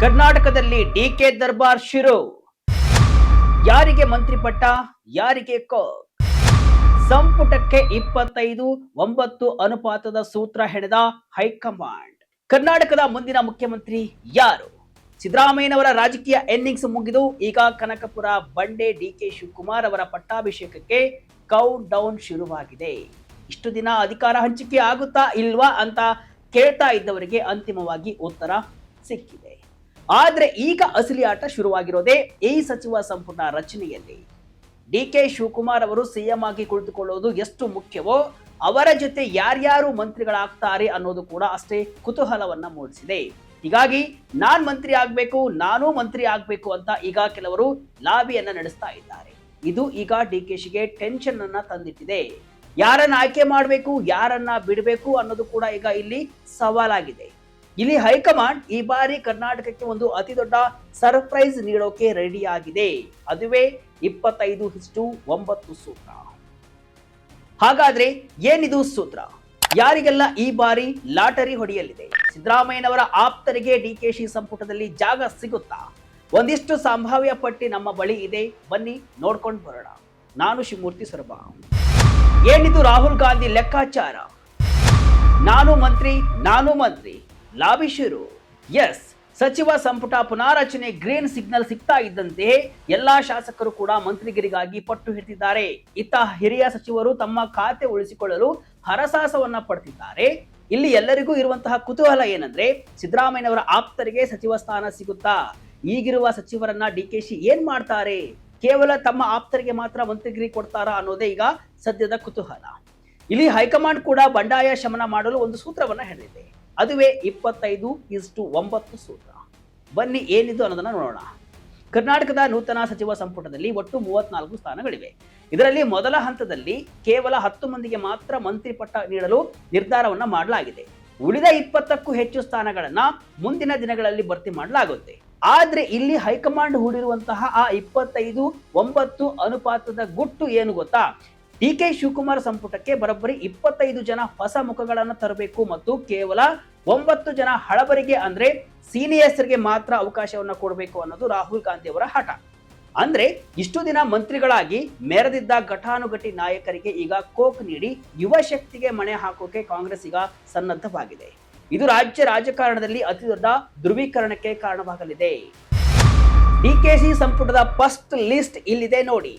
ಕರ್ನಾಟಕದಲ್ಲಿ ಡಿಕೆ ದರ್ಬಾರ್ ಶುರು. ಯಾರಿಗೆ ಮಂತ್ರಿ ಪಟ್ಟ, ಯಾರಿಗೆ ಕೋಕ್. ಸಂಪುಟಕ್ಕೆ 25:9 ಅನುಪಾತದ ಸೂತ್ರ ಹೆಣೆದ ಹೈಕಮಾಂಡ್. ಕರ್ನಾಟಕದ ಮುಂದಿನ ಮುಖ್ಯಮಂತ್ರಿ ಯಾರು? ಸಿದ್ದರಾಮಯ್ಯನವರ ರಾಜಕೀಯ ಇನ್ನಿಂಗ್ಸ್ ಮುಗಿದು ಈಗ ಕನಕಪುರ ಬಂಡೆ ಡಿಕೆ ಶಿವಕುಮಾರ್ ಅವರ ಪಟ್ಟಾಭಿಷೇಕಕ್ಕೆ ಕೌಂಟ್ ಡೌನ್ ಶುರುವಾಗಿದೆ. ಇಷ್ಟು ದಿನ ಅಧಿಕಾರ ಹಂಚಿಕೆ ಆಗುತ್ತಾ ಇಲ್ವಾ ಅಂತ ಕೇಳ್ತಾ ಇದ್ದವರಿಗೆ ಅಂತಿಮವಾಗಿ ಉತ್ತರ ಸಿಕ್ಕಿದೆ. ಆದ್ರೆ ಈಗ ಅಸಲಿ ಆಟ ಶುರುವಾಗಿರೋದೇ ಈ ಸಚಿವ ಸಂಪುಟ ರಚನೆಯಲ್ಲಿ. ಡಿಕೆ ಶಿವಕುಮಾರ್ ಅವರು ಸಿಎಂ ಆಗಿ ಕುಳಿತುಕೊಳ್ಳುವುದು ಎಷ್ಟು ಮುಖ್ಯವೋ ಅವರ ಜೊತೆ ಯಾರ್ಯಾರು ಮಂತ್ರಿಗಳಾಗ್ತಾರೆ ಅನ್ನೋದು ಕೂಡ ಅಷ್ಟೇ ಕುತೂಹಲವನ್ನ ಮೂಡಿಸಿದೆ. ಹೀಗಾಗಿ ನಾನು ಮಂತ್ರಿ ಆಗ್ಬೇಕು ಅಂತ ಈಗ ಕೆಲವರು ಲಾಬಿಯನ್ನ ನಡೆಸ್ತಾ ಇದ್ದಾರೆ. ಇದು ಈಗ ಡಿಕೆಶಿಗೆ ಟೆನ್ಷನ್ ಅನ್ನ ತಂದಿಟ್ಟಿದೆ. ಯಾರನ್ನ ಆಯ್ಕೆ ಮಾಡಬೇಕು, ಯಾರನ್ನ ಬಿಡಬೇಕು ಅನ್ನೋದು ಕೂಡ ಈಗ ಇಲ್ಲಿ ಸವಾಲಾಗಿದೆ. ಇಲ್ಲಿ ಹೈಕಮಾಂಡ್ ಈ ಬಾರಿ ಕರ್ನಾಟಕಕ್ಕೆ ಒಂದು ಅತಿ ದೊಡ್ಡ ಸರ್ಪ್ರೈಸ್ ನೀಡೋಕೆ ರೆಡಿ ಆಗಿದೆ. ಅದುವೇ 25:9 ಸೂತ್ರ. ಹಾಗಾದ್ರೆ ಏನಿದು ಸೂತ್ರ? ಯಾರಿಗೆಲ್ಲ ಈ ಬಾರಿ ಲಾಟರಿ ಹೊಡೆಯಲಿದೆ? ಸಿದ್ದರಾಮಯ್ಯನವರ ಆಪ್ತರಿಗೆ ಡಿಕೆಶಿ ಸಂಪುಟದಲ್ಲಿ ಜಾಗ ಸಿಗುತ್ತಾ? ಒಂದಿಷ್ಟು ಸಂಭಾವ್ಯ ಪಟ್ಟಿ ನಮ್ಮ ಬಳಿ ಇದೆ, ಬನ್ನಿ ನೋಡ್ಕೊಂಡು ಬರೋಣ. ನಾನು ಶಿವಮೂರ್ತಿ ಸೊರಬ. ಏನಿದು ರಾಹುಲ್ ಗಾಂಧಿ ಲೆಕ್ಕಾಚಾರ? ನಾನು ಮಂತ್ರಿ ಲಾಬಿ ಶುರು. ಎಸ್, ಸಚಿವ ಸಂಪುಟ ಪುನಾರಚನೆ ಗ್ರೀನ್ ಸಿಗ್ನಲ್ ಸಿಗ್ತಾ ಇದ್ದಂತೆ ಎಲ್ಲಾ ಶಾಸಕರು ಕೂಡ ಮಂತ್ರಿಗಿರಿಗಾಗಿ ಪಟ್ಟು ಹಿಡಿದಿದ್ದಾರೆ. ಇತ್ತ ಹಿರಿಯ ಸಚಿವರು ತಮ್ಮ ಖಾತೆ ಉಳಿಸಿಕೊಳ್ಳಲು ಹರಸಾಹಸವನ್ನ ಪಡ್ತಿದ್ದಾರೆ. ಇಲ್ಲಿ ಎಲ್ಲರಿಗೂ ಇರುವಂತಹ ಕುತೂಹಲ ಏನಂದ್ರೆ, ಸಿದ್ದರಾಮಯ್ಯನವರ ಆಪ್ತರಿಗೆ ಸಚಿವ ಸ್ಥಾನ ಸಿಗುತ್ತಾ? ಈಗಿರುವ ಸಚಿವರನ್ನ ಡಿಕೆಶಿ ಏನ್ ಮಾಡ್ತಾರೆ? ಕೇವಲ ತಮ್ಮ ಆಪ್ತರಿಗೆ ಮಾತ್ರ ಮಂತ್ರಿಗಿರಿ ಕೊಡ್ತಾರಾ ಅನ್ನೋದೇ ಈಗ ಸದ್ಯದ ಕುತೂಹಲ. ಇಲ್ಲಿ ಹೈಕಮಾಂಡ್ ಕೂಡ ಬಂಡಾಯ ಶಮನ ಮಾಡಲು ಒಂದು ಸೂತ್ರವನ್ನ ಹೇಳಿದೆ. ಅದುವೇ 25:9 ಸೂತ್ರ. ಬನ್ನಿ ಏನಿದು ಅನ್ನೋದನ್ನ ನೋಡೋಣ. ಕರ್ನಾಟಕದ ನೂತನ ಸಚಿವ ಸಂಪುಟದಲ್ಲಿ ಒಟ್ಟು 34 ಸ್ಥಾನಗಳಿವೆ. ಇದರಲ್ಲಿ ಮೊದಲ ಹಂತದಲ್ಲಿ ಕೇವಲ 10 ಮಂದಿಗೆ ಮಾತ್ರ ಮಂತ್ರಿ ಪಟ್ಟ ನೀಡಲು ನಿರ್ಧಾರವನ್ನ ಮಾಡಲಾಗಿದೆ. ಉಳಿದ 20ಕ್ಕೂ ಹೆಚ್ಚು ಸ್ಥಾನಗಳನ್ನ ಮುಂದಿನ ದಿನಗಳಲ್ಲಿ ಭರ್ತಿ ಮಾಡಲಾಗುತ್ತೆ. ಆದ್ರೆ ಇಲ್ಲಿ ಹೈಕಮಾಂಡ್ ಹೂಡಿರುವಂತಹ ಆ 25:9 ಅನುಪಾತದ ಗುಟ್ಟು ಏನು ಗೊತ್ತಾ? ಡಿಕೆ ಶಿವಕುಮಾರ್ ಸಂಪುಟಕ್ಕೆ ಬರೋಬ್ಬರಿ 25 ಜನ ಹೊಸ ಮುಖಗಳನ್ನು ತರಬೇಕು ಮತ್ತು ಕೇವಲ 9 ಜನ ಹಳಬರಿಗೆ ಅಂದ್ರೆ ಸೀನಿಯರ್ಸ್ಗೆ ಮಾತ್ರ ಅವಕಾಶವನ್ನ ಕೊಡಬೇಕು ಅನ್ನೋದು ರಾಹುಲ್ ಗಾಂಧಿ ಅವರ ಹಠ. ಅಂದ್ರೆ ಇಷ್ಟು ದಿನ ಮಂತ್ರಿಗಳಾಗಿ ಮೆರೆದಿದ್ದ ಘಟಾನುಘಟಿ ನಾಯಕರಿಗೆ ಈಗ ಕೋಕ್ ನೀಡಿ ಯುವ ಶಕ್ತಿಗೆ ಮಣೆ ಹಾಕೋಕೆ ಕಾಂಗ್ರೆಸ್ ಈಗ ಸನ್ನದ್ಧವಾಗಿದೆ. ಇದು ರಾಜ್ಯ ರಾಜಕಾರಣದಲ್ಲಿ ಅತಿ ದೊಡ್ಡ ಧ್ರುವೀಕರಣಕ್ಕೆ ಕಾರಣವಾಗಲಿದೆ. ಡಿಕೆಶಿ ಸಂಪುಟದ ಫಸ್ಟ್ ಲಿಸ್ಟ್ ಇಲ್ಲಿದೆ ನೋಡಿ.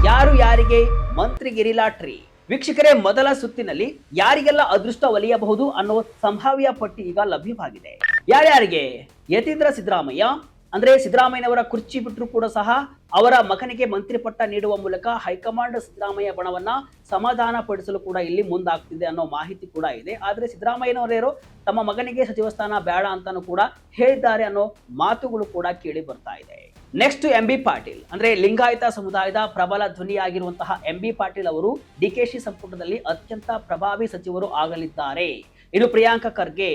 ಯಾರಿಗೆ ಮಂತ್ರಿಗಿರಿ ಲಾಟ್ರಿ? ವೀಕ್ಷಕರೇ, ಮೊದಲ ಸುತ್ತಿನಲ್ಲಿ ಯಾರಿಗೆಲ್ಲ ಅದೃಷ್ಟ ಒಲಿಯಬಹುದು ಅನ್ನೋ ಸಂಭಾವ್ಯ ಪಟ್ಟಿ ಈಗ ಲಭ್ಯವಾಗಿದೆ. ಯಾರ್ಯಾರಿಗೆ? ಯತೀಂದ್ರ ಸಿದ್ದರಾಮಯ್ಯ, ಅಂದ್ರೆ ಸಿದ್ದರಾಮಯ್ಯನವರ ಕುರ್ಚಿ ಬಿಟ್ಟರು ಕೂಡ ಸಹ ಅವರ ಮಗನಿಗೆ ಮಂತ್ರಿ ಪಟ್ಟ ನೀಡುವ ಮೂಲಕ ಹೈಕಮಾಂಡ್ ಸಿದ್ದರಾಮಯ್ಯ ಬಣವನ್ನ ಸಮಾಧಾನ ಪಡಿಸಲು ಕೂಡ ಇಲ್ಲಿ ಮುಂದಾಗ್ತಿದೆ ಅನ್ನೋ ಮಾಹಿತಿ ಕೂಡ ಇದೆ. ಆದ್ರೆ ಸಿದ್ದರಾಮಯ್ಯನವರೇರು ತಮ್ಮ ಮಗನಿಗೆ ಸಚಿವ ಸ್ಥಾನ ಬೇಡ ಅಂತಾನು ಕೂಡ ಹೇಳಿದ್ದಾರೆ ಅನ್ನೋ ಮಾತುಗಳು ಕೂಡ ಕೇಳಿ ಬರ್ತಾ ಇದೆ. ನೆಕ್ಸ್ಟ್ MB ಪಾಟೀಲ್, ಅಂದ್ರೆ ಲಿಂಗಾಯತ ಸಮುದಾಯದ ಪ್ರಬಲ ಧ್ವನಿಯಾಗಿರುವಂತಹ MB ಪಾಟೀಲ್ ಅವರು ಡಿಕೆಶಿ ಸಂಪುಟದಲ್ಲಿ ಅತ್ಯಂತ ಪ್ರಭಾವಿ ಸಚಿವರು ಆಗಲಿದ್ದಾರೆ. ಇನ್ನು ಪ್ರಿಯಾಂಕ ಖರ್ಗೆ,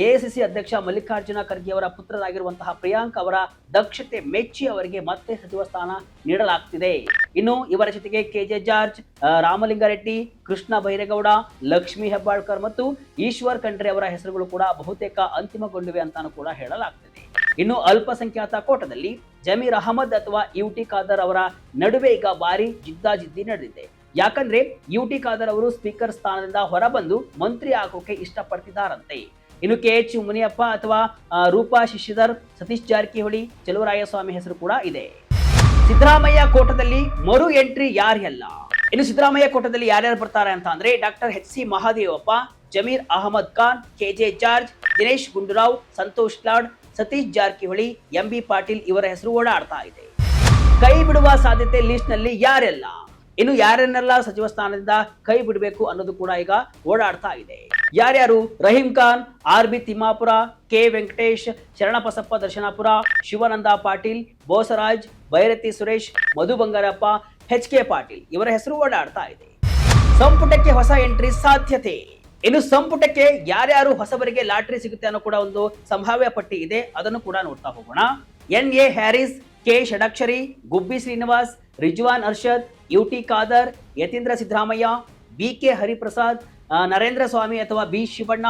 AICC ಅಧ್ಯಕ್ಷ ಮಲ್ಲಿಕಾರ್ಜುನ ಖರ್ಗೆ ಅವರ ಪುತ್ರರಾಗಿರುವಂತಹ ಪ್ರಿಯಾಂಕ್ ಅವರ ದಕ್ಷತೆ ಮೆಚ್ಚಿ ಅವರಿಗೆ ಮತ್ತೆ ಸಚಿವ ಸ್ಥಾನ ನೀಡಲಾಗ್ತಿದೆ. ಇನ್ನು ಇವರ ಜೊತೆಗೆ KJ ಜಾರ್ಜ್, ರಾಮಲಿಂಗಾರೆಡ್ಡಿ, ಕೃಷ್ಣ ಬೈರೇಗೌಡ, ಲಕ್ಷ್ಮೀ ಹೆಬ್ಬಾಳ್ಕರ್ ಮತ್ತು ಈಶ್ವರ್ ಖಂಡ್ರೆ ಅವರ ಹೆಸರುಗಳು ಕೂಡ ಬಹುತೇಕ ಅಂತಿಮಗೊಂಡಿವೆ ಅಂತಾನು ಕೂಡ ಹೇಳಲಾಗ್ತಿದೆ. ಇನ್ನು ಅಲ್ಪಸಂಖ್ಯಾತ ಕೋಟದಲ್ಲಿ ಜಮೀರ್ ಅಹಮದ್ ಅಥವಾ UT ಖಾದರ್ ಅವರ ನಡುವೆ ಈಗ ಭಾರಿ ಜಿದ್ದಾಜಿದ್ದಿ ನಡೆದಿದೆ. ಯಾಕಂದ್ರೆ UT ಖಾದರ್ ಅವರು ಸ್ಪೀಕರ್ ಸ್ಥಾನದಿಂದ ಹೊರಬಂದು ಮಂತ್ರಿ ಆಗೋಕೆ ಇಷ್ಟಪಡ್ತಿದ್ದಾರಂತೆ. ಇನ್ನು KH ಮುನಿಯಪ್ಪ ಅಥವಾ ರೂಪಾ ಶಿಶಿಧರ್, ಸತೀಶ್ ಜಾರಕಿಹೊಳಿ, ಚಲುವರಾಯಸ್ವಾಮಿ ಹೆಸರು ಕೂಡ ಇದೆ. ಸಿದ್ದರಾಮಯ್ಯ ಕೋಟದಲ್ಲಿ ಮರು ಎಂಟ್ರಿ ಯಾರೆಲ್ಲ? ಇನ್ನು ಸಿದ್ದರಾಮಯ್ಯ ಕೋಟದಲ್ಲಿ ಯಾರ್ಯಾರು ಬರ್ತಾರೆ ಅಂತ ಅಂದ್ರೆ doctor HC Mahadevappa, Zameer Ahmed Khan, KJ George, Dinesh Gundurao, Santosh Lad, Satish Jarkiholi, MB Patil ಇವರ ಹೆಸರು ಓಡಾಡ್ತಾ ಇದೆ. ಕೈ ಬಿಡುವ ಸಾಧ್ಯತೆ ಲಿಸ್ಟ್ ನಲ್ಲಿ ಯಾರೆಲ್ಲ? ಇನ್ನು ಯಾರನ್ನೆಲ್ಲ ಸಚಿವ ಸ್ಥಾನದಿಂದ ಕೈ ಬಿಡಬೇಕು ಅನ್ನೋದು ಕೂಡ ಈಗ ಓಡಾಡ್ತಾ ಇದೆ. ಯಾರ್ಯಾರು? Rahim Khan, RB Timmapur, K Venkatesh, Sharanabasappa Darshanapur, Shivananda Patil, Bosaraj, Byrathi Suresh, Madhu Bangarappa, HK Patil ಇವರ ಹೆಸರು ಓಡಾಡ್ತಾ ಇದೆ. ಸಂಪುಟಕ್ಕೆ ಹೊಸ ಎಂಟ್ರಿ ಸಾಧ್ಯತೆ. ಇನ್ನು ಸಂಪುಟಕ್ಕೆ ಯಾರ್ಯಾರು ಹೊಸಬರಿಗೆ ಲಾಟ್ರಿ ಸಿಗುತ್ತೆ ಅನ್ನೋ ಕೂಡ ಒಂದು ಸಂಭಾವ್ಯ ಪಟ್ಟಿ ಇದೆ. ಅದನ್ನು ಕೂಡ ನೋಡ್ತಾ ಹೋಗೋಣ. NA ಹ್ಯಾರಿಸ್, K ಷಡಕ್ಷರಿ, ಗುಬ್ಬಿ ಶ್ರೀನಿವಾಸ್, ರಿಜ್ವಾನ್ ಅರ್ಷದ್, UT ಖಾದರ್, ಯತೀಂದ್ರ ಸಿದ್ದರಾಮಯ್ಯ, BK ಹರಿಪ್ರಸಾದ್, ನರೇಂದ್ರ ಸ್ವಾಮಿ ಅಥವಾ B ಶಿವಣ್ಣ,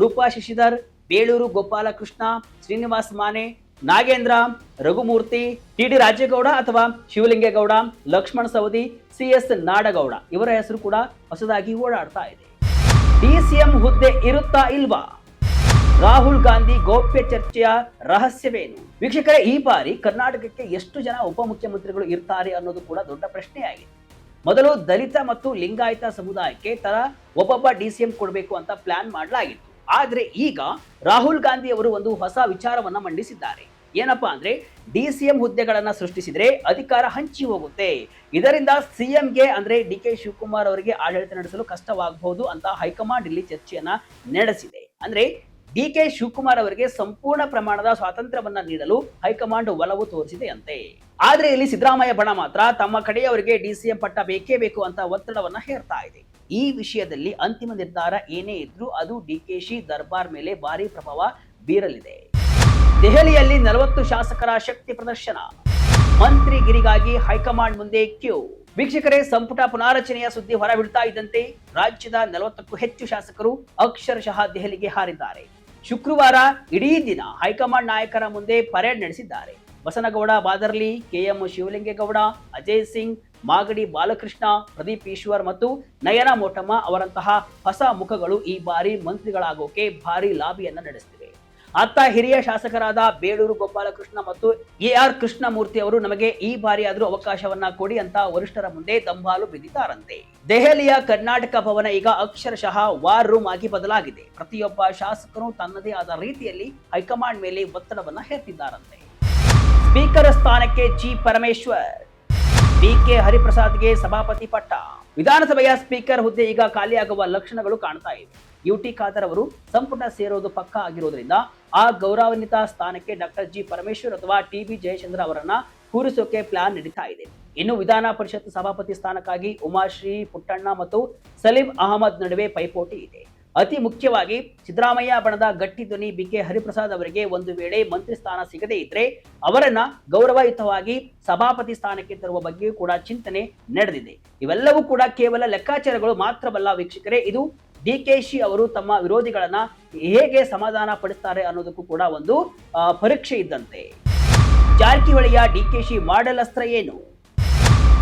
ರೂಪಾ ಶಿಶಿಧರ್, ಬೇಳೂರು ಗೋಪಾಲಕೃಷ್ಣ, ಶ್ರೀನಿವಾಸ್ ಮಾನೆ, ನಾಗೇಂದ್ರ, ರಘುಮೂರ್ತಿ, ಟಿ.ಡಿ. ರಾಜೇಗೌಡ ಅಥವಾ ಶಿವಲಿಂಗೇಗೌಡ, ಲಕ್ಷ್ಮಣ ಸವದಿ, ಸಿ.ಎಸ್. ನಾಡಗೌಡ ಇವರ ಹೆಸರು ಕೂಡ ಹೊಸದಾಗಿ ಓಡಾಡ್ತಾ ಇದೆ. ಡಿಸಿಎಂ ಹುದ್ದೆ ಇರುತ್ತಾ ಇಲ್ವಾ? ರಾಹುಲ್ ಗಾಂಧಿ ಗೌಪ್ಯ ಚರ್ಚೆಯ ರಹಸ್ಯವೇನು? ವೀಕ್ಷಕರೇ, ಈ ಬಾರಿ ಕರ್ನಾಟಕಕ್ಕೆ ಎಷ್ಟು ಜನ ಉಪಮುಖ್ಯಮಂತ್ರಿಗಳು ಇರ್ತಾರೆ ಅನ್ನೋದು ಕೂಡ ದೊಡ್ಡ ಪ್ರಶ್ನೆಯಾಗಿದೆ. ಮೊದಲು ದಲಿತ ಮತ್ತು ಲಿಂಗಾಯತ ಸಮುದಾಯಕ್ಕೆ ಒಬ್ಬೊಬ್ಬ ಡಿಸಿಎಂ ಕೊಡಬೇಕು ಅಂತ ಪ್ಲಾನ್ ಮಾಡಲಾಗಿತ್ತು. ಆದ್ರೆ ಈಗ ರಾಹುಲ್ ಗಾಂಧಿ ಅವರು ಒಂದು ಹೊಸ ವಿಚಾರವನ್ನ ಮಂಡಿಸಿದ್ದಾರೆ. ಏನಪ್ಪಾ ಅಂದ್ರೆ, ಡಿಸಿಎಂ ಹುದ್ದೆಗಳನ್ನ ಸೃಷ್ಟಿಸಿದ್ರೆ ಅಧಿಕಾರ ಹಂಚಿ ಹೋಗುತ್ತೆ. ಇದರಿಂದ ಸಿಎಂಗೆ ಅಂದ್ರೆ ಡಿ.ಕೆ. ಶಿವಕುಮಾರ್ ಅವರಿಗೆ ಆಡಳಿತ ನಡೆಸಲು ಕಷ್ಟವಾಗಬಹುದು ಅಂತ ಹೈಕಮಾಂಡ್ ಇಲ್ಲಿ ಚರ್ಚೆಯನ್ನ ನಡೆಸಿದೆ. ಅಂದ್ರೆ ಡಿ.ಕೆ. ಶಿವಕುಮಾರ್ ಅವರಿಗೆ ಸಂಪೂರ್ಣ ಪ್ರಮಾಣದ ಸ್ವಾತಂತ್ರ್ಯವನ್ನ ನೀಡಲು ಹೈಕಮಾಂಡ್ ಒಲವು ತೋರಿಸಿದೆ ಅಂತೆ. ಆದ್ರೆ ಇಲ್ಲಿ ಸಿದ್ದರಾಮಯ್ಯ ಬಣ ಮಾತ್ರ ತಮ್ಮ ಕಡೆಯವರಿಗೆ ಡಿಸಿಎಂ ಪಟ್ಟ ಬೇಕೇ ಬೇಕು ಅಂತ ಒತ್ತಡವನ್ನ ಹೇರ್ತಾ ಇದೆ. ಈ ವಿಷಯದಲ್ಲಿ ಅಂತಿಮ ನಿರ್ಧಾರ ಏನೇ ಇದ್ರೂ ಅದು ಡಿಕೆಶಿ ದರ್ಬಾರ್ ಮೇಲೆ ಭಾರಿ ಪ್ರಭಾವ ಬೀರಲಿದೆ. ದೆಹಲಿಯಲ್ಲಿ 40 ಶಾಸಕರ ಶಕ್ತಿ ಪ್ರದರ್ಶನ, ಮಂತ್ರಿಗಿರಿಗಾಗಿ ಹೈಕಮಾಂಡ್ ಮುಂದೆ ಕ್ಯೂ. ವೀಕ್ಷಕರೇ, ಸಂಪುಟ ಪುನಾರಚನೆಯ ಸುದ್ದಿ ಹೊರಬಿಡ್ತಾ ಇದ್ದಂತೆ ರಾಜ್ಯದ 40ಕ್ಕೂ ಹೆಚ್ಚು ಶಾಸಕರು ಅಕ್ಷರಶಃ ದೆಹಲಿಗೆ ಹಾರಿದ್ದಾರೆ. ಶುಕ್ರವಾರ ಇಡೀ ದಿನ ಹೈಕಮಾಂಡ್ ನಾಯಕರ ಮುಂದೆ ಪರೇಡ್ ನಡೆಸಿದ್ದಾರೆ. ಬಸನಗೌಡ ಬಾದರ್ಲಿ, ಕೆಎಂ ಶಿವಲಿಂಗೇಗೌಡ, ಅಜಯ್ ಸಿಂಗ್, ಮಾಗಡಿ ಬಾಲಕೃಷ್ಣ, ಪ್ರದೀಪ್ ಈಶ್ವರ್ ಮತ್ತು ನಯನ ಮೋಟಮ್ಮ ಅವರಂತಹ ಹೊಸ ಮುಖಗಳು ಈ ಬಾರಿ ಮಂತ್ರಿಗಳಾಗೋಕೆ ಭಾರಿ ಲಾಬಿಯನ್ನ ನಡೆಸಿವೆ. ಅತ್ತ ಹಿರಿಯ ಶಾಸಕರಾದ ಬೇಳೂರು ಗೋಪಾಲಕೃಷ್ಣ ಮತ್ತು ಎ.ಆರ್. ಕೃಷ್ಣಮೂರ್ತಿ ಅವರು ನಮಗೆ ಈ ಬಾರಿ ಆದ್ರೂ ಅವಕಾಶವನ್ನ ಕೊಡಿ ಅಂತ ವರಿಷ್ಠರ ಮುಂದೆ ದಂಬಾಲು ಬಿದ್ದಿದ್ದಾರಂತೆ. ದೆಹಲಿಯ ಕರ್ನಾಟಕ ಭವನ ಈಗ ಅಕ್ಷರಶಃ ವಾರ್ ರೂಮ್ ಆಗಿ ಬದಲಾಗಿದೆ. ಪ್ರತಿಯೊಬ್ಬ ಶಾಸಕರು ತನ್ನದೇ ಆದ ರೀತಿಯಲ್ಲಿ ಹೈಕಮಾಂಡ್ ಮೇಲೆ ಒತ್ತಡವನ್ನ ಹೇರ್ತಿದ್ದಾರಂತೆ. ಸ್ಪೀಕರ್ ಸ್ಥಾನಕ್ಕೆ ಜಿ. ಪರಮೇಶ್ವರ್, ಬಿ.ಕೆ. ಹರಿಪ್ರಸಾದ್ಗೆ ಸಭಾಪತಿ ಪಟ್ಟ. ವಿಧಾನಸಭೆಯ ಸ್ಪೀಕರ್ ಹುದ್ದೆ ಈಗ ಖಾಲಿಯಾಗುವ ಲಕ್ಷಣಗಳು ಕಾಣ್ತಾ ಇವೆ. ಯುಟಿ ಖಾದರ್ ಅವರು ಸಂಪುಟ ಸೇರೋದು ಪಕ್ಕಾ ಆಗಿರೋದ್ರಿಂದ ಆ ಗೌರವಾನ್ವಿತ ಸ್ಥಾನಕ್ಕೆ ಡಾಕ್ಟರ್ ಜಿ. ಪರಮೇಶ್ವರ್ ಅಥವಾ ಟಿ.ಬಿ. ಜಯಚಂದ್ರ ಅವರನ್ನ ಕೂರಿಸೋಕೆ ಪ್ಲಾನ್ ನಡೀತಾ ಇದೆ. ಇನ್ನು ವಿಧಾನ ಪರಿಷತ್ ಸಭಾಪತಿ ಸ್ಥಾನಕ್ಕಾಗಿ ಉಮಾಶ್ರೀ, ಪುಟ್ಟಣ್ಣ ಮತ್ತು ಸಲೀಂ ಅಹಮದ್ ನಡುವೆ ಪೈಪೋಟಿ ಇದೆ. ಅತಿ ಮುಖ್ಯವಾಗಿ ಸಿದ್ದರಾಮಯ್ಯ ಬಣದ ಗಟ್ಟಿ ಧ್ವನಿ ಬಿ.ಕೆ. ಹರಿಪ್ರಸಾದ್ ಅವರಿಗೆ ಒಂದು ವೇಳೆ ಮಂತ್ರಿ ಸ್ಥಾನ ಸಿಗದೇ ಇದ್ರೆ ಅವರನ್ನ ಗೌರವಯುತವಾಗಿ ಸಭಾಪತಿ ಸ್ಥಾನಕ್ಕೆ ತರುವ ಬಗ್ಗೆಯೂ ಕೂಡ ಚಿಂತನೆ ನಡೆದಿದೆ. ಇವೆಲ್ಲವೂ ಕೂಡ ಕೇವಲ ಲೆಕ್ಕಾಚಾರಗಳು ಮಾತ್ರವಲ್ಲ ವೀಕ್ಷಕರೇ, ಇದು ಡಿಕೆಶಿ ಅವರು ತಮ್ಮ ವಿರೋಧಿಗಳನ್ನ ಹೇಗೆ ಸಮಾಧಾನ ಪಡಿಸ್ತಾರೆ ಅನ್ನೋದಕ್ಕೂ ಕೂಡ ಒಂದು ಪರೀಕ್ಷೆ ಇದ್ದಂತೆ. ಜಾರಕಿಹೊಳಿಯ ಡಿಕೆಶಿ ಮಾಡೆಲ್ ಅಸ್ತ್ರ ಏನು?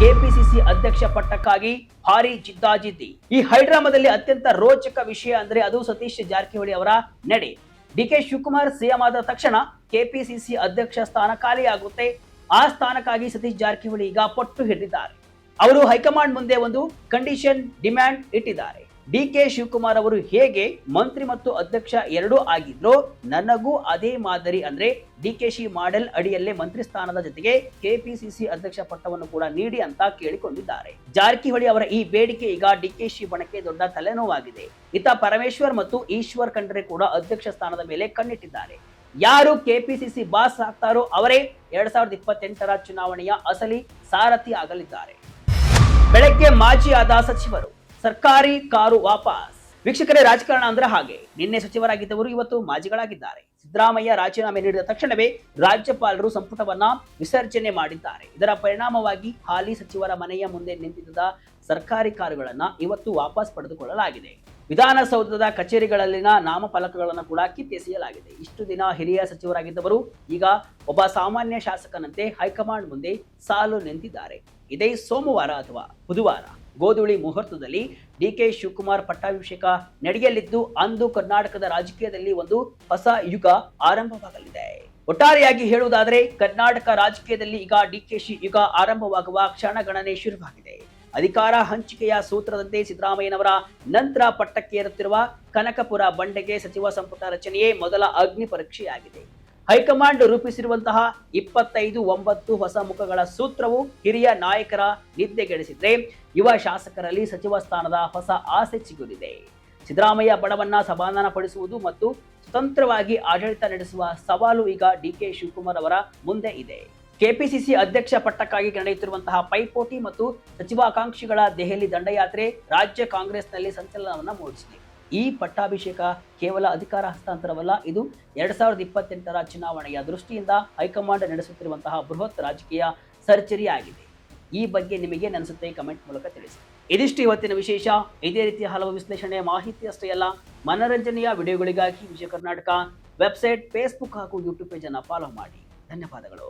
ಕೆಪಿಸಿಸಿ ಅಧ್ಯಕ್ಷ ಪಟ್ಟಕ್ಕಾಗಿ ಭಾರಿ ಜಿದ್ದಾಜಿದ್ದಿ. ಈ ಹೈಡ್ರಾಮಾದಲ್ಲಿ ಅತ್ಯಂತ ರೋಚಕ ವಿಷಯ ಅಂದ್ರೆ ಅದು ಸತೀಶ್ ಜಾರಕಿಹೊಳಿ ಅವರ ನಡೆ. ಡಿ.ಕೆ. ಶಿವಕುಮಾರ್ ಸಿಎಂ ಆದ ತಕ್ಷಣ ಕೆಪಿಸಿಸಿ ಅಧ್ಯಕ್ಷ ಸ್ಥಾನ ಖಾಲಿಯಾಗುತ್ತೆ. ಆ ಸ್ಥಾನಕ್ಕಾಗಿ ಸತೀಶ್ ಜಾರಕಿಹೊಳಿ ಈಗ ಪಟ್ಟು ಹಿಡಿದಿದ್ದಾರೆ. ಅವರು ಹೈಕಮಾಂಡ್ ಮುಂದೆ ಒಂದು ಕಂಡೀಷನ್ ಡಿಮ್ಯಾಂಡ್ ಇಟ್ಟಿದ್ದಾರೆ. ಡಿ.ಕೆ. ಶಿವಕುಮಾರ್ ಅವರು ಹೇಗೆ ಮಂತ್ರಿ ಮತ್ತು ಅಧ್ಯಕ್ಷ ಎರಡೂ ಆಗಿದ್ರೋ ನನಗೂ ಅದೇ ಮಾದರಿ ಅಂದ್ರೆ ಡಿಕೆಶಿ ಮಾಡೆಲ್ ಅಡಿಯಲ್ಲೇ ಮಂತ್ರಿ ಸ್ಥಾನದ ಜೊತೆಗೆ ಕೆಪಿಸಿಸಿ ಅಧ್ಯಕ್ಷ ಪಟ್ಟವನ್ನು ಕೂಡ ನೀಡಿ ಅಂತ ಕೇಳಿಕೊಂಡಿದ್ದಾರೆ. ಜಾರಕಿಹೊಳಿ ಅವರ ಈ ಬೇಡಿಕೆ ಈಗ ಡಿಕೆಶಿ ಬಣಕ್ಕೆ ದೊಡ್ಡ ತಲೆನೋವಾಗಿದೆ. ಇತ್ತ ಪರಮೇಶ್ವರ್ ಮತ್ತು ಈಶ್ವರ್ ಖಂಡ್ರೆ ಕೂಡ ಅಧ್ಯಕ್ಷ ಸ್ಥಾನದ ಮೇಲೆ ಕಣ್ಣಿಟ್ಟಿದ್ದಾರೆ. ಯಾರು ಕೆಪಿಸಿಸಿ ಬಾಸ್ ಆಗ್ತಾರೋ ಅವರೇ 2028ರ ಚುನಾವಣೆಯ ಅಸಲಿ ಸಾರಥಿ ಆಗಲಿದ್ದಾರೆ. ಬೆಳಗ್ಗೆ ಮಾಜಿ ಆದ ಸಚಿವರು, ಸರ್ಕಾರಿ ಕಾರು ವಾಪಸ್. ವೀಕ್ಷಕರೇ, ರಾಜಕಾರಣ ಅಂದ್ರೆ ಹಾಗೆ. ನಿನ್ನೆ ಸಚಿವರಾಗಿದ್ದವರು ಇವತ್ತು ಮಾಜಿಗಳಾಗಿದ್ದಾರೆ. ಸಿದ್ದರಾಮಯ್ಯ ರಾಜೀನಾಮೆ ನೀಡಿದ ತಕ್ಷಣವೇ ರಾಜ್ಯಪಾಲರು ಸಂಪುಟವನ್ನ ವಿಸರ್ಜನೆ ಮಾಡಿದ್ದಾರೆ. ಇದರ ಪರಿಣಾಮವಾಗಿ ಹಾಲಿ ಸಚಿವರ ಮನೆಯ ಮುಂದೆ ನಿಂತಿದ್ದ ಸರ್ಕಾರಿ ಕಾರುಗಳನ್ನ ಇವತ್ತು ವಾಪಸ್ ಪಡೆದುಕೊಳ್ಳಲಾಗಿದೆ. ವಿಧಾನಸೌಧದ ಕಚೇರಿಗಳಲ್ಲಿನ ನಾಮಫಲಕಗಳನ್ನು ಕೂಡ ಕಿತ್ತೆಸೆಯಲಾಗಿದೆ. ಇಷ್ಟು ದಿನ ಹಿರಿಯ ಸಚಿವರಾಗಿದ್ದವರು ಈಗ ಒಬ್ಬ ಸಾಮಾನ್ಯ ಶಾಸಕನಂತೆ ಹೈಕಮಾಂಡ್ ಮುಂದೆ ಸಾಲು ನಿಂತಿದ್ದಾರೆ. ಇದೇ ಸೋಮವಾರ ಅಥವಾ ಬುಧವಾರ ಗೋಧುಳಿ ಮುಹೂರ್ತದಲ್ಲಿ ಡಿ.ಕೆ. ಶಿವಕುಮಾರ್ ಪಟ್ಟಾಭಿಷೇಕ ನಡೆಯಲಿದ್ದು ಅಂದು ಕರ್ನಾಟಕದ ರಾಜಕೀಯದಲ್ಲಿ ಒಂದು ಹೊಸ ಯುಗ ಆರಂಭವಾಗಲಿದೆ. ಒಟ್ಟಾರೆಯಾಗಿ ಹೇಳುವುದಾದರೆ ಕರ್ನಾಟಕ ರಾಜಕೀಯದಲ್ಲಿ ಈಗ ಡಿಕೆಶಿ ಯುಗ ಆರಂಭವಾಗುವ ಕ್ಷಣಗಣನೆ ಶುರುವಾಗಿದೆ. ಅಧಿಕಾರ ಹಂಚಿಕೆಯ ಸೂತ್ರದಂತೆ ಸಿದ್ದರಾಮಯ್ಯನವರ ನಂತರ ಪಟ್ಟಕ್ಕೇರುತ್ತಿರುವ ಕನಕಪುರ ಬಂಡೆಗೆ ಸಚಿವ ಸಂಪುಟ ರಚನೆಯೇ ಮೊದಲ ಅಗ್ನಿ ಪರೀಕ್ಷೆಯಾಗಿದೆ. ಹೈಕಮಾಂಡ್ ರೂಪಿಸಿರುವಂತಹ 25-9 ಹೊಸ ಮುಖಗಳ ಸೂತ್ರವು ಹಿರಿಯ ನಾಯಕರ ನಿದ್ದೆಗೆಡಿಸಿದ್ರೆ ಯುವ ಶಾಸಕರಲ್ಲಿ ಸಚಿವ ಸ್ಥಾನದ ಹೊಸ ಆಸೆ ಚಿಗುರಿದೆ. ಸಿದ್ದರಾಮಯ್ಯ ಬಣವನ್ನ ಸಮಾಧಾನ ಪಡಿಸುವುದು ಮತ್ತು ಸ್ವತಂತ್ರವಾಗಿ ಆಡಳಿತ ನಡೆಸುವ ಸವಾಲು ಈಗ ಡಿ.ಕೆ. ಶಿವಕುಮಾರ್ ಅವರ ಮುಂದೆ ಇದೆ. ಕೆಪಿಸಿಸಿ ಅಧ್ಯಕ್ಷ ಪಟ್ಟಕ್ಕಾಗಿ ನಡೆಯುತ್ತಿರುವಂತಹ ಪೈಪೋಟಿ ಮತ್ತು ಸಚಿವಾಕಾಂಕ್ಷಿಗಳ ದೆಹಲಿ ದಂಡಯಾತ್ರೆ ರಾಜ್ಯ ಕಾಂಗ್ರೆಸ್ನಲ್ಲಿ ಸಂಚಲನವನ್ನ ಮೂಡಿಸಿದೆ. ಈ ಪಟ್ಟಾಭಿಷೇಕ ಕೇವಲ ಅಧಿಕಾರ ಹಸ್ತಾಂತರವಲ್ಲ, ಇದು 2028ರ ಚುನಾವಣೆಯ ದೃಷ್ಟಿಯಿಂದ ಹೈಕಮಾಂಡ್ ನಡೆಸುತ್ತಿರುವಂತಹ ಬೃಹತ್ ರಾಜಕೀಯ ಸರ್ಜರಿ ಆಗಿದೆ. ಈ ಬಗ್ಗೆ ನಿಮಗೆ ಅನಿಸುತ್ತೆ ಕಮೆಂಟ್ ಮೂಲಕ ತಿಳಿಸಿ. ಇದಿಷ್ಟು ಇವತ್ತಿನ ವಿಶೇಷ. ಇದೇ ರೀತಿಯ ಹಲವು ವಿಶ್ಲೇಷಣೆಯ ಮಾಹಿತಿ ಅಷ್ಟೇ ಅಲ್ಲ, ಮನರಂಜನೆಯ ವಿಡಿಯೋಗಳಿಗಾಗಿ ವಿಜಯ ಕರ್ನಾಟಕ ವೆಬ್ಸೈಟ್, ಫೇಸ್ಬುಕ್ ಹಾಗೂ ಯೂಟ್ಯೂಬ್ ಪೇಜ್ ಅನ್ನು ಫಾಲೋ ಮಾಡಿ. ಧನ್ಯವಾದಗಳು.